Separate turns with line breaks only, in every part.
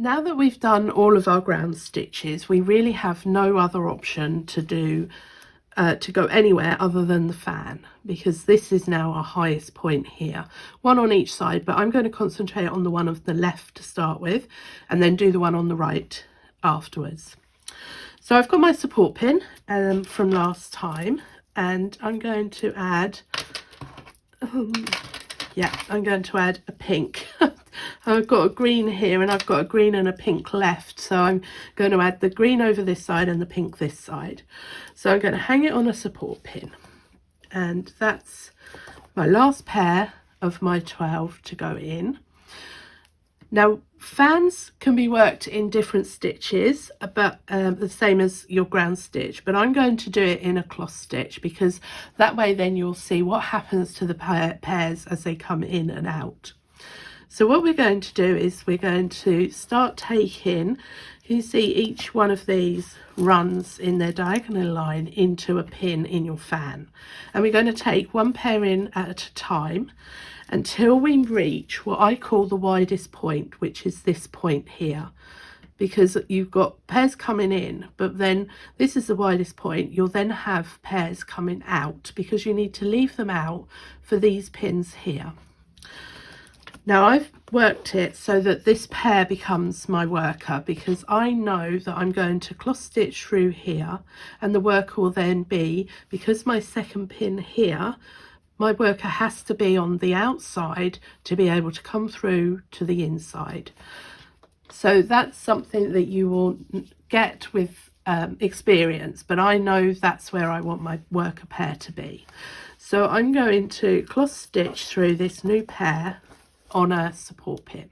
Now that we've done all of our ground stitches, we really have no other option to do to go anywhere other than the fan, because this is now our highest point here, one on each side, but I'm going to concentrate on the one of the left to start with and then do the one on the right afterwards. So I've got my support pin from last time, and I'm going to add I'm going to add a pink. I've got a green here and I've got a green and a pink left, so I'm going to add the green over this side and the pink this side. So I'm going to hang it on a support pin, and that's my last pair of my 12 to go in. Now fans can be worked in different stitches, but the same as your ground stitch, but I'm going to do it in a cloth stitch, because that way then you'll see what happens to the pairs as they come in and out. So what we're going to do is we're going to start taking, you see each one of these runs in their diagonal line into a pin in your fan, and we're going to take one pair in at a time until we reach what I call the widest point, which is this point here, because you've got pairs coming in, but then this is the widest point. You'll then have pairs coming out, because you need to leave them out for these pins here. Now I've worked it so that this pair becomes my worker, because I know that I'm going to cross stitch through here, and the worker will then be, because my second pin here, my worker has to be on the outside to be able to come through to the inside. So that's something that you will get with experience, but I know that's where I want my worker pair to be. So I'm going to cross stitch through this new pair on a support pin.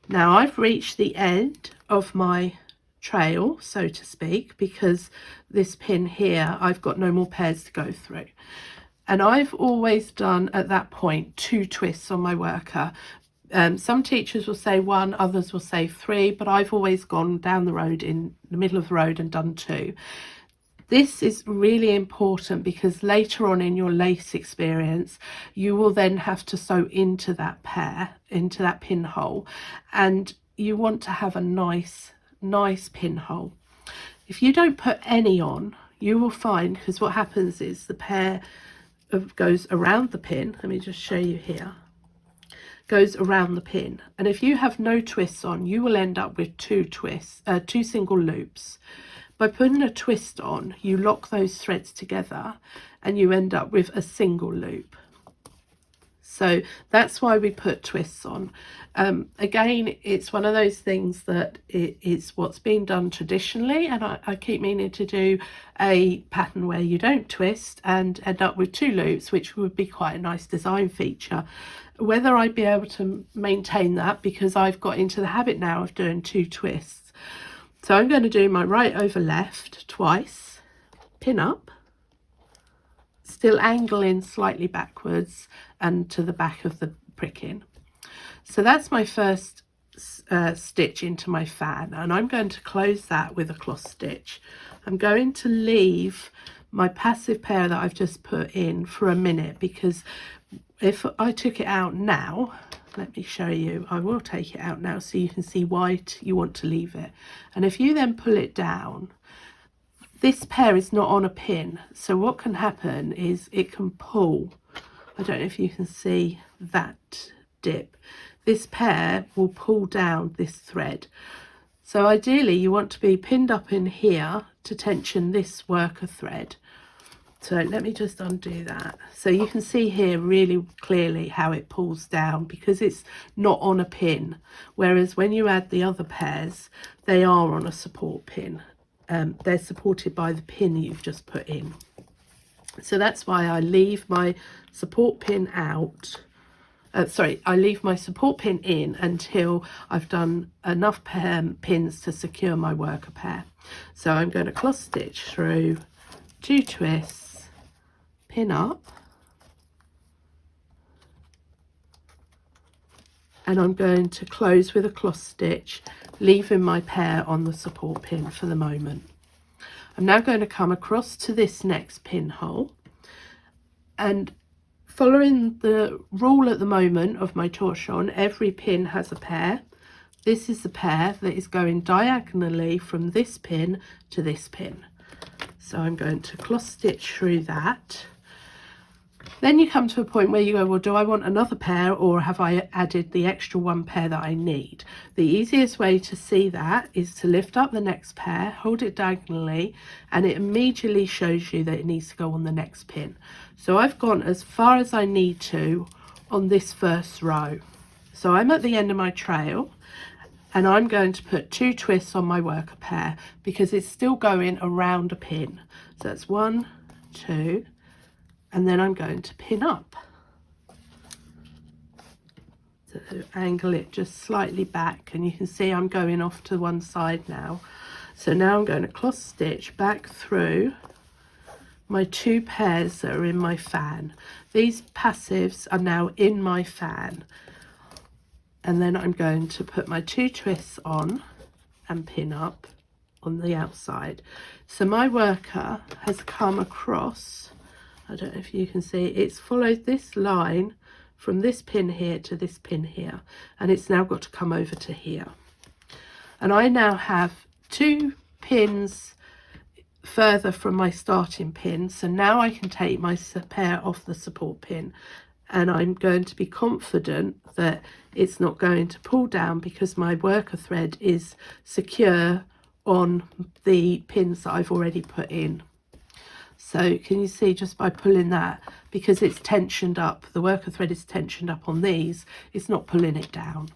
Now I've reached the end of my trail, so to speak, because this pin here I've got no more pairs to go through, and I've always done at that point 2 twists on my worker. Some teachers will say 1, others will say 3, but I've always gone down the road in the middle of the road and done 2. This is really important, because later on in your lace experience you will then have to sew into that pair, into that pinhole, and you want to have a nice pinhole. If you don't put any on, you will find, because what happens is the pair goes around the pin, let me just show you here, goes around the pin, and if you have no twists on, you will end up with 2 single loops. By putting a twist on, you lock those threads together and you end up with a single loop. So that's why we put twists on. Again, it's one of those things that it's what's been done traditionally, and I keep meaning to do a pattern where you don't twist and end up with 2 loops, which would be quite a nice design feature. Whether I'd be able to maintain that, because I've got into the habit now of doing 2 twists. So I'm going to do my right over left twice, pin up, still angling slightly backwards and to the back of the pricking. So that's my first stitch into my fan, and I'm going to close that with a cloth stitch. I'm going to leave my passive pair that I've just put in for a minute, because if I took it out now, let me show you, I will take it out now so you can see why you want to leave it. And if you then pull it down, this pair is not on a pin, so what can happen is it can pull. I don't know if you can see that dip. This pair will pull down this thread. So ideally you want to be pinned up in here to tension this worker thread. So let me just undo that. So you can see here really clearly how it pulls down, because it's not on a pin. Whereas when you add the other pairs, they are on a support pin. They're supported by the pin you've just put in. So that's why I leave my support pin out. I leave my support pin in until I've done enough pins to secure my worker pair. So I'm going to cross stitch through, 2 twists, pin up, and I'm going to close with a cloth stitch, leaving my pair on the support pin for the moment. I'm now going to come across to this next pinhole, and following the rule at the moment of my torchon, every pin has a pair. this is the pair that is going diagonally from this pin to this pin. So I'm going to cross stitch through that. Then you come to a point where you go, well, do I want another pair, or have I added the extra one pair that I need? The easiest way to see that is to lift up the next pair, hold it diagonally, and it immediately shows you that it needs to go on the next pin. So I've gone as far as I need to on this first row. So I'm at the end of my trail, and I'm going to put 2 twists on my worker pair because it's still going around a pin. So that's 1, 2, and then I'm going to pin up. So angle it just slightly back, and you can see I'm going off to one side now. So now I'm going to cross stitch back through my 2 pairs that are in my fan. These passives are now in my fan. And then I'm going to put my 2 twists on and pin up on the outside. So my worker has come across, I don't know if you can see, it's followed this line from this pin here to this pin here, and it's now got to come over to here. And I now have 2 pins further from my starting pin, so now I can take my pair off the support pin, and I'm going to be confident that it's not going to pull down because my worker thread is secure on the pins that I've already put in. So can you see, just by pulling that, because it's tensioned up, the worker thread is tensioned up on these, it's not pulling it down.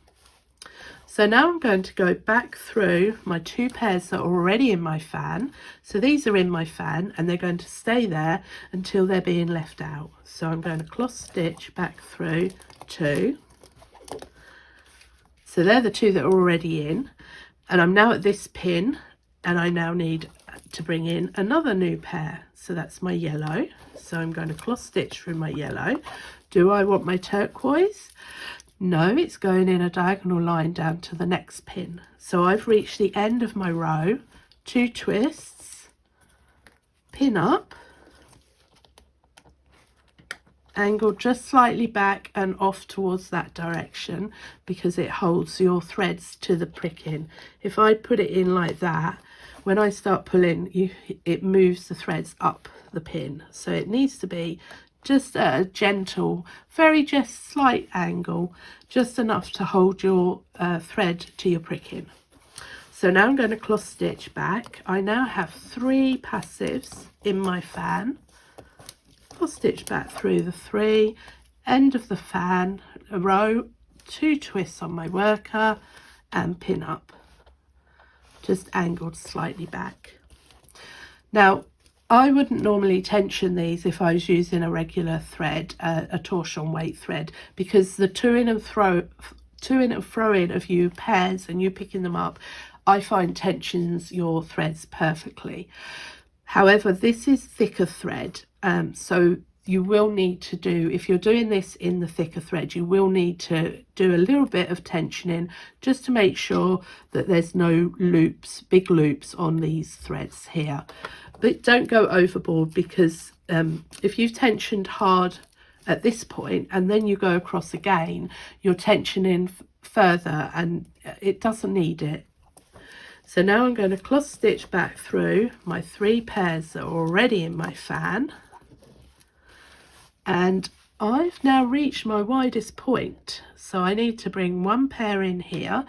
So now I'm going to go back through my 2 pairs that are already in my fan. So these are in my fan, and they're going to stay there until they're being left out. So I'm going to cross stitch back through 2. So they're the 2 that are already in, and I'm now at this pin, and I now need to bring in another new pair. So that's my yellow. So I'm going to cross stitch through my yellow. Do I want my turquoise? No, it's going in a diagonal line down to the next pin. So I've reached the end of my row, 2 twists, pin up, angle just slightly back and off towards that direction because it holds your threads to the pricking. If I put it in like that, when I start pulling, it moves the threads up the pin. So it needs to be just a gentle, very just slight angle, just enough to hold your thread to your pricking. So now I'm going to cross stitch back. I now have 3 passives in my fan. Cross stitch back through the 3, end of the fan, a row, 2 twists on my worker, and pin up, just angled slightly back. Now, I wouldn't normally tension these if I was using a regular thread, a torsion weight thread, because the to in and fro in of you pairs and you picking them up, I find tensions your threads perfectly. However, this is thicker thread, so you will need to do, if you're doing this in the thicker thread, you will need to do a little bit of tensioning just to make sure that there's no loops, big loops on these threads here. But don't go overboard, because if you've tensioned hard at this point and then you go across again, you're tensioning further and it doesn't need it. So now I'm going to cross stitch back through my 3 pairs that are already in my fan, and I've now reached my widest point, so I need to bring 1 pair in here.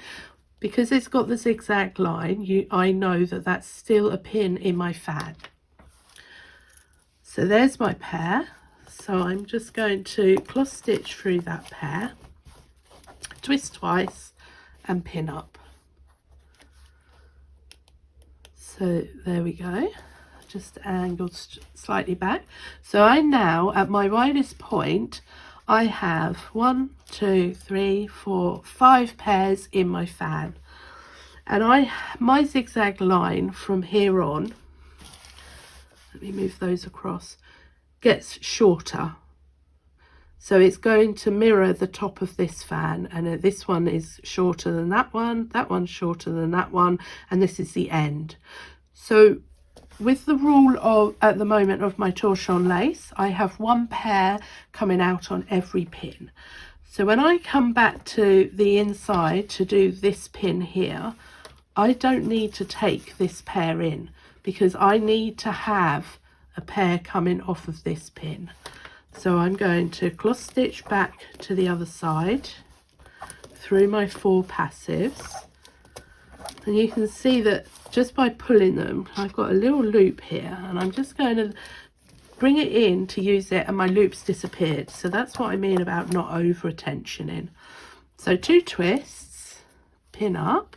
Because it's got the zigzag line, I know that that's still a pin in my fan. So there's my pair. So I'm just going to cross stitch through that pair, twist twice, and pin up. So there we go, just angled slightly back. So I now, at my widest point, I have 1, 2, 3, 4, 5 pairs in my fan, and my zigzag line from here on, let me move those across, gets shorter. So it's going to mirror the top of this fan, and this one is shorter than that one's shorter than that one, and this is the end. So with the rule of, at the moment, of my torchon lace, I have 1 pair coming out on every pin. So when I come back to the inside to do this pin here, I don't need to take this pair in because I need to have a pair coming off of this pin. So I'm going to cross stitch back to the other side through my 4 passives, and you can see that just by pulling them I've got a little loop here, and I'm just going to bring it in to use it and my loops disappeared. So that's what I mean about not over tensioning. So 2 twists, pin up.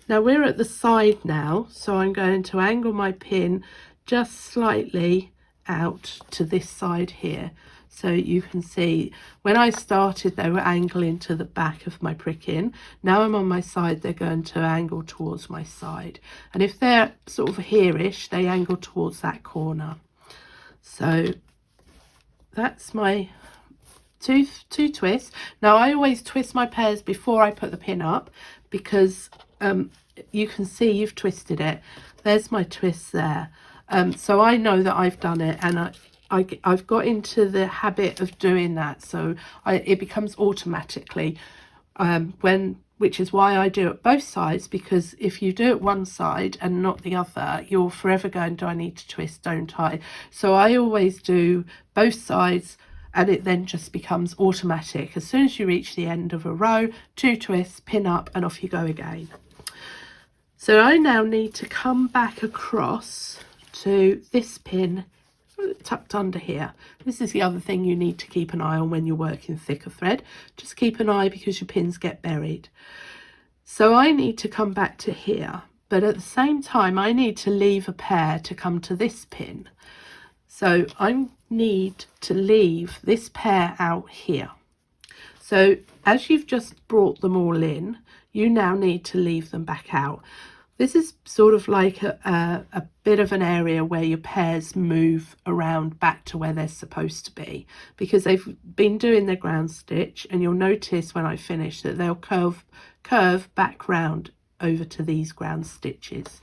Now we're at the side now, so I'm going to angle my pin just slightly out to this side here, so you can see when I started they were angling to the back of my pricking. Now I'm on my side, they're going to angle towards my side, and if they're sort of here-ish, they angle towards that corner. So that's my two twists. Now I always twist my pairs before I put the pin up because you can see you've twisted it. There's my twist there. So I know that I've done it, and I've got into the habit of doing that, so it becomes automatically which is why I do it both sides, because if you do it one side and not the other, you're forever going, do I need to twist, don't I? So I always do both sides, and it then just becomes automatic. As soon as you reach the end of a row, 2 twists, pin up, and off you go again. So I now need to come back across to this pin tucked under here. This is the other thing you need to keep an eye on when you're working thicker thread. Just keep an eye because your pins get buried. So I need to come back to here, but at the same time I need to leave a pair to come to this pin. So I need to leave this pair out here. So as you've just brought them all in, you now need to leave them back out. This is sort of like a bit of an area where your pairs move around back to where they're supposed to be, because they've been doing their ground stitch, and you'll notice when I finish that they'll curve back round over to these ground stitches.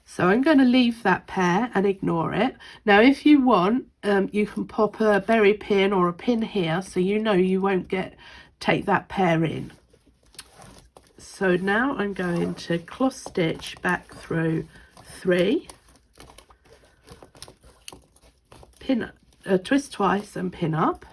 So I'm going to leave that pair and ignore it. Now if you want, you can pop a berry pin or a pin here, so you know you won't take that pair in. So now I'm going to cross stitch back through 3, pin up, twist twice and pin up,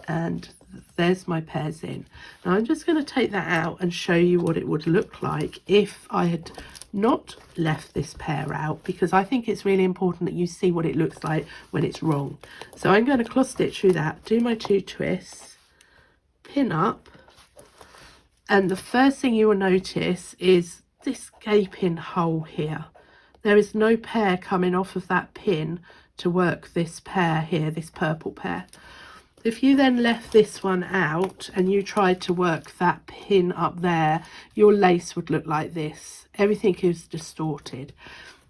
and there's my pairs in. Now I'm just going to take that out and show you what it would look like if I had not left this pair out, because I think it's really important that you see what it looks like when it's wrong. So I'm going to cross stitch through that, do my 2 twists, pin up, and the first thing you will notice is this gaping hole here. There is no pair coming off of that pin to work this pair here, this purple pair. If you then left this one out and you tried to work that pin up there, your lace would look like this. Everything is distorted.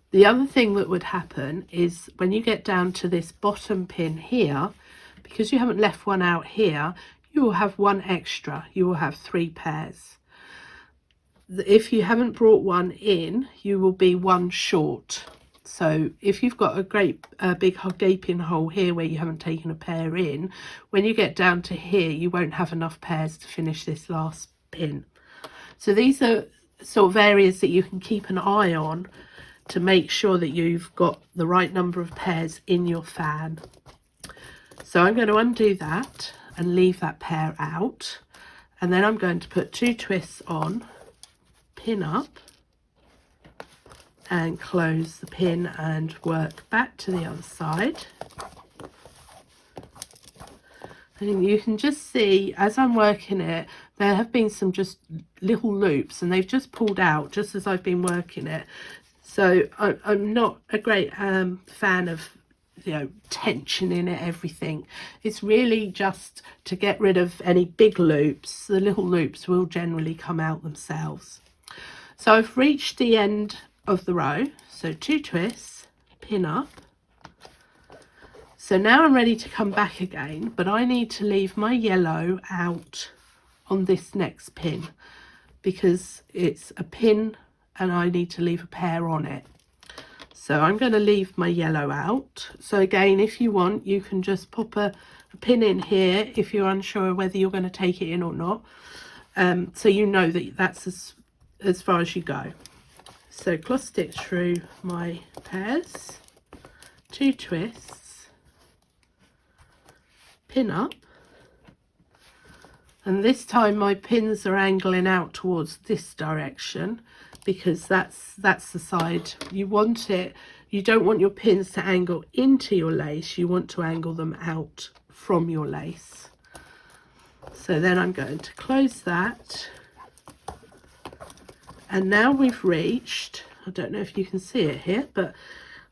The other thing that would happen is when you get down to this bottom pin here, because you haven't left one out here, you will have one extra. You will have 3 pairs. If you haven't brought one in, you will be one short. So if you've got a great big gaping hole here where you haven't taken a pair in, when you get down to here, you won't have enough pairs to finish this last pin. So these are sort of areas that you can keep an eye on to make sure that you've got the right number of pairs in your fan. So I'm going to undo that and leave that pair out, and then I'm going to put 2 twists on, pin up, and close the pin and work back to the other side. And you can just see as I'm working it, there have been some just little loops, and they've just pulled out just as I've been working it. So I'm not a great fan of, you know, tensioning it, everything. It's really just to get rid of any big loops. The little loops will generally come out themselves. So I've reached the end of the row, so 2 twists, pin up. So now I'm ready to come back again, but I need to leave my yellow out on this next pin because it's a pin and I need to leave a pair on it. So I'm going to leave my yellow out. So again, if you want, you can just pop a pin in here if you're unsure whether you're going to take it in or not. So you know that that's as far as you go. So cross stitch through my pairs, 2 twists, pin up, and this time my pins are angling out towards this direction because that's the side you want it. You don't want your pins to angle into your lace, you want to angle them out from your lace. So then I'm going to close that, and now we've reached, I don't know if you can see it here, but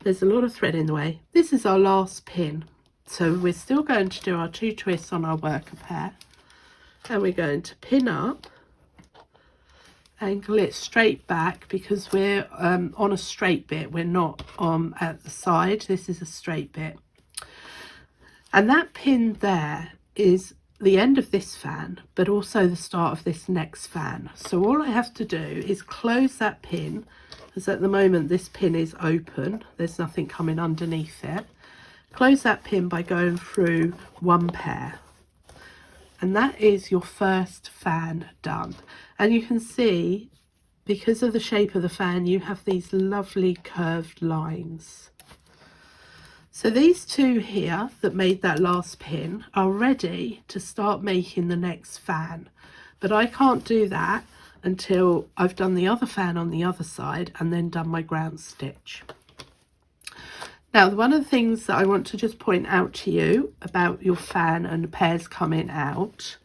there's a lot of thread in the way. This is our last pin. So we're still going to do our 2 twists on our worker pair, and we're going to pin up, angle it straight back because we're on a straight bit, we're not at the side. This is a straight bit, and that pin there is the end of this fan, but also the start of this next fan. So all I have to do is close that pin, because at the moment this pin is open, there's nothing coming underneath it. Close that pin by going through 1 pair, and that is your first fan done. And you can see, because of the shape of the fan, you have these lovely curved lines. So these 2 here that made that last pin are ready to start making the next fan, but I can't do that until I've done the other fan on the other side and then done my ground stitch. Now, one of the things that I want to just point out to you about your fan and the pairs coming out,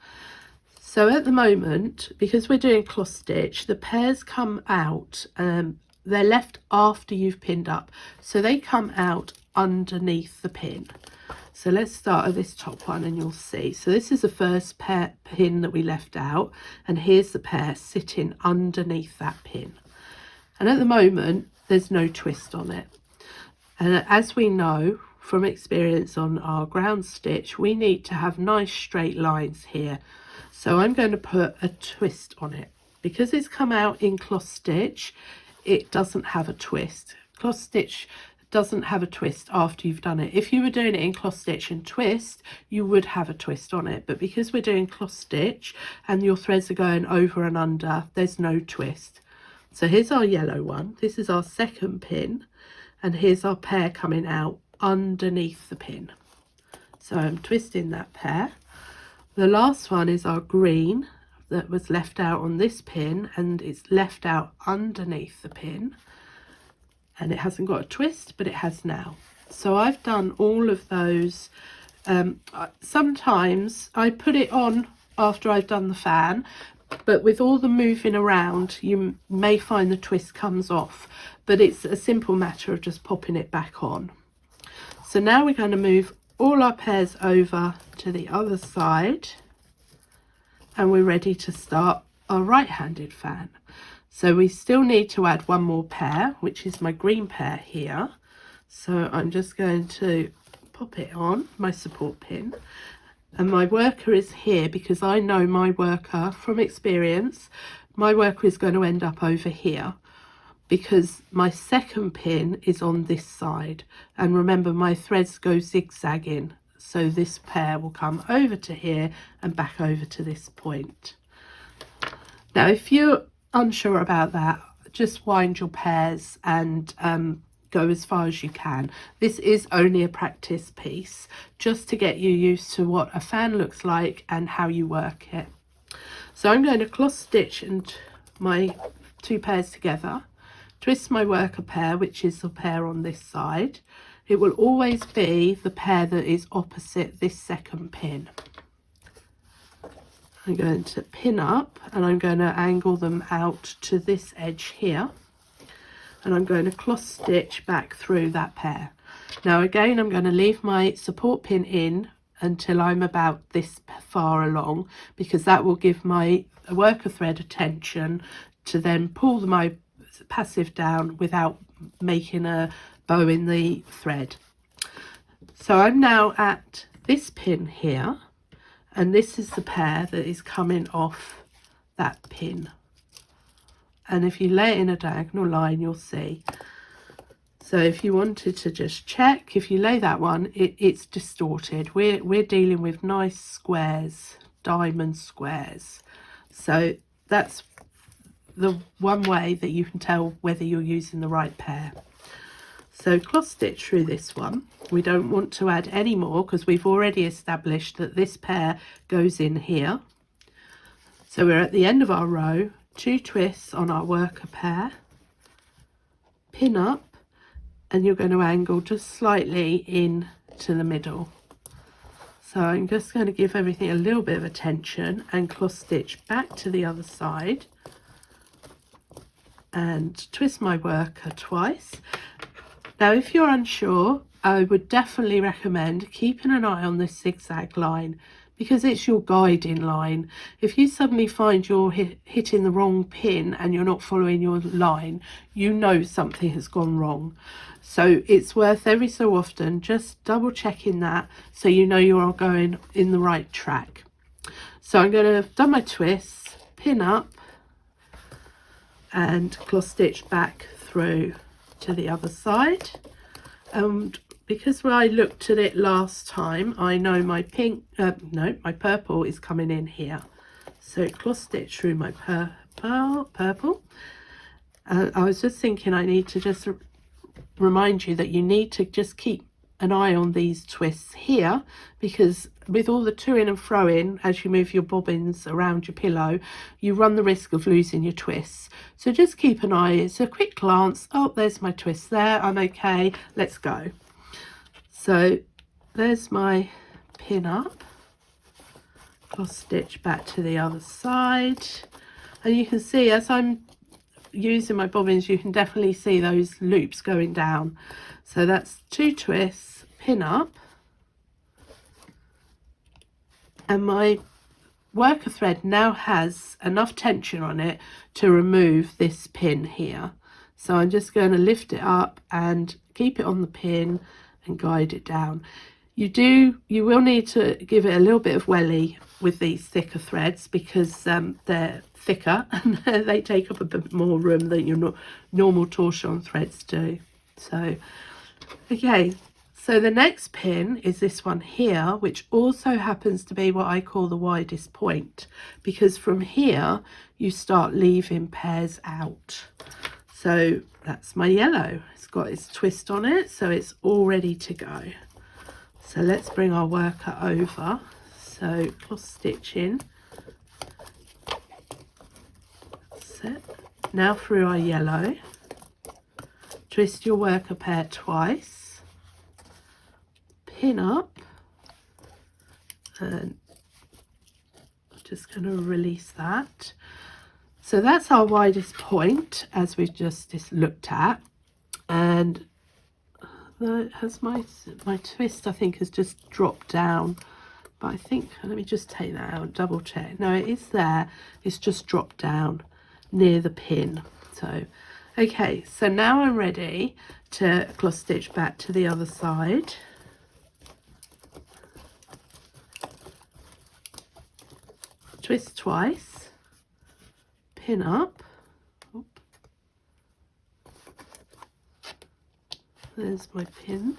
so at the moment, because we're doing cross stitch, the pairs come out, they're left after you've pinned up, so they come out underneath the pin. So let's start at this top one and you'll see. So this is the first pin that we left out, and here's the pair sitting underneath that pin. And at the moment there's no twist on it, and as we know from experience on our ground stitch, we need to have nice straight lines here. So I'm going to put a twist on it. Because it's come out in cross stitch, it doesn't have a twist. Cross stitch doesn't have a twist after you've done it. If you were doing it in cross stitch and twist, you would have a twist on it, but because we're doing cross stitch and your threads are going over and under, there's no twist. So here's our yellow one, this is our second pin, and here's our pair coming out underneath the pin. So I'm twisting that pair. The last one is our green that was left out on this pin, and it's left out underneath the pin, and it hasn't got a twist, but it has now. So I've done all of those. Sometimes I put it on after I've done the fan, but with all the moving around you may find the twist comes off, but it's a simple matter of just popping it back on. So now we're going to move all our pairs over to the other side, and we're ready to start our right-handed fan. So we still need to add 1 more pair, which is my green pair here. So I'm just going to pop it on my support pin, and my worker is here because I know my worker from experience, my worker is going to end up over here because my second pin is on this side, and remember my threads go zigzagging, so this pair will come over to here and back over to this point. Now if you're unsure about that, just wind your pairs and go as far as you can. This is only a practice piece just to get you used to what a fan looks like and how you work it. So I'm going to cross stitch and my 2 pairs together, twist my worker pair, which is the pair on this side. It will always be the pair that is opposite this second pin. I'm going to pin up, and I'm going to angle them out to this edge here, and I'm going to cross stitch back through that pair. Now again, I'm going to leave my support pin in until I'm about this far along, because that will give my worker thread a tension to then pull my passive down without making a bow in the thread. So I'm now at this pin here, and this is the pair that is coming off that pin, and if you lay it in a diagonal line you'll see. So if you wanted to just check, if you lay that one, it's distorted. We're dealing with nice squares, diamond squares. So that's the one way that you can tell whether you're using the right pair. So cross stitch through this one. We don't want to add any more because we've already established that this pair goes in here. So we're at the end of our row, 2 twists on our worker pair, pin up, and you're going to angle just slightly in to the middle. So I'm just going to give everything a little bit of attention and cross stitch back to the other side and twist my worker twice. Now if you're unsure, I would definitely recommend keeping an eye on this zigzag line because it's your guiding line. If you suddenly find you're hitting the wrong pin and you're not following your line, you know something has gone wrong. So it's worth every so often just double checking that so you know you are going in the right track. So I'm going to have done my twists, pin up and cross stitch back through to the other side. And because when I looked at it last time, I know my my purple is coming in here. So cross stitch through my purple. I was just thinking I need to just remind you that you need to just keep an eye on these twists here, because with all the to-ing and fro-in as you move your bobbins around your pillow, you run the risk of losing your twists. So just keep an eye. It's a quick glance. Oh, there's my twist there. I'm okay. Let's go. So there's my pin up, cross stitch back to the other side, and you can see as I'm using my bobbins, you can definitely see those loops going down. So that's 2 twists, pin up, and my worker thread now has enough tension on it to remove this pin here. So I'm just going to lift it up and keep it on the pin and guide it down. You will need to give it a little bit of welly with these thicker threads because they're thicker and they take up a bit more room than your normal torchon threads do. So okay, so the next pin is this one here, which also happens to be what I call the widest point, because from here you start leaving pairs out. So that's my yellow. It's got its twist on it, so it's all ready to go. So let's bring our worker over. So cross stitch in. That's it. Now through our yellow. Twist your worker pair twice. Pin up. And I'm just going to release that. So that's our widest point, as we've just looked at. And has my twist, I think, has just dropped down. But I think, let me just take that out, double check. No, it is there. It's just dropped down near the pin. So, okay, so now I'm ready to cross stitch back to the other side. Twist twice, pin up. There's my pin.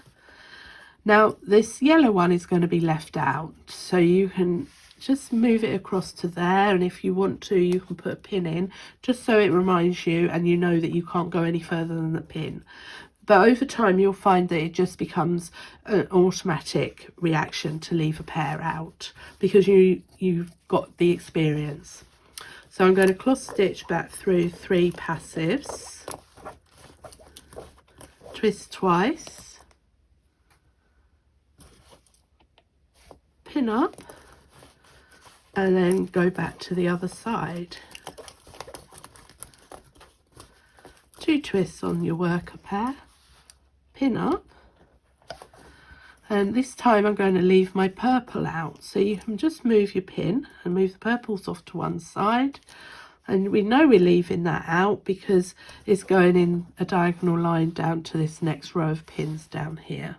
Now this yellow one is going to be left out, so you can just move it across to there, and if you want to you can put a pin in just so it reminds you and you know that you can't go any further than the pin. But over time you'll find that it just becomes an automatic reaction to leave a pair out because you've got the experience. So I'm going to cross stitch back through 3 passives. Twist twice, pin up, and then go back to the other side. 2 twists on your worker pair, pin up, and this time I'm going to leave my purple out, so you can just move your pin and move the purples off to one side. And we know we're leaving that out because it's going in a diagonal line down to this next row of pins down here.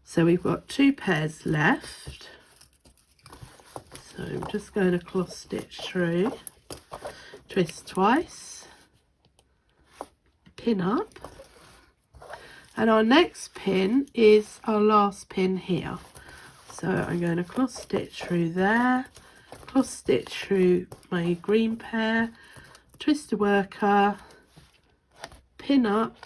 So we've got 2 pairs left. So I'm just going to cross stitch through, twist twice, pin up, And our next pin is our last pin here. So I'm going to cross stitch through there, cross stitch through my green pair, twist the worker, pin up,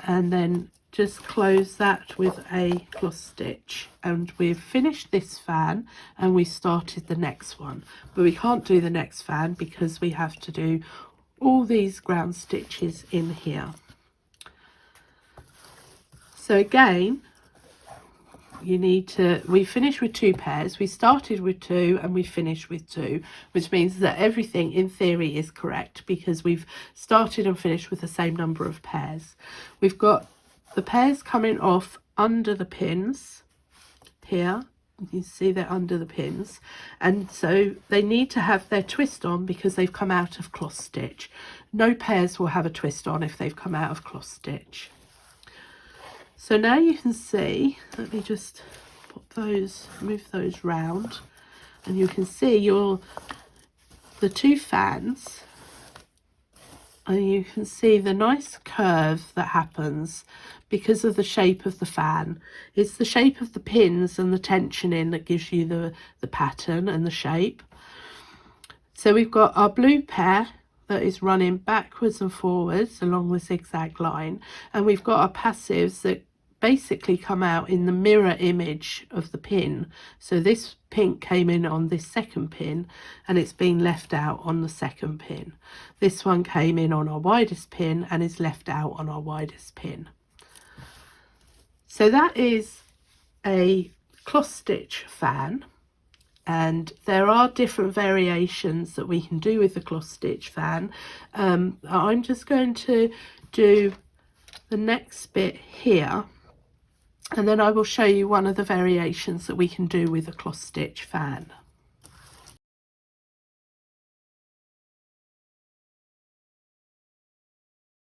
and then just close that with a cross stitch, and we've finished this fan and we started the next one. But we can't do the next fan because we have to do all these ground stitches in here. So again, we finished with 2 pairs, we started with 2 and we finished with 2, which means that everything in theory is correct because we've started and finished with the same number of pairs. We've got the pairs coming off under the pins here. You see they're under the pins, and so they need to have their twist on because they've come out of cross stitch. No pairs will have a twist on if they've come out of cross stitch. So now you can see, let me just put those, move those round, and you can see the 2 fans, and you can see the nice curve that happens because of the shape of the fan. It's the shape of the pins and the tensioning that gives you the pattern and the shape. So we've got our blue pair that is running backwards and forwards along the zigzag line, and we've got our passives that basically come out in the mirror image of the pin. So this pink came in on this second pin and it's been left out on the second pin. This one came in on our widest pin and is left out on our widest pin. So that is a cross stitch fan, and there are different variations that we can do with the cross stitch fan. I'm just going to do the next bit here, and then I will show you one of the variations that we can do with a cross stitch fan.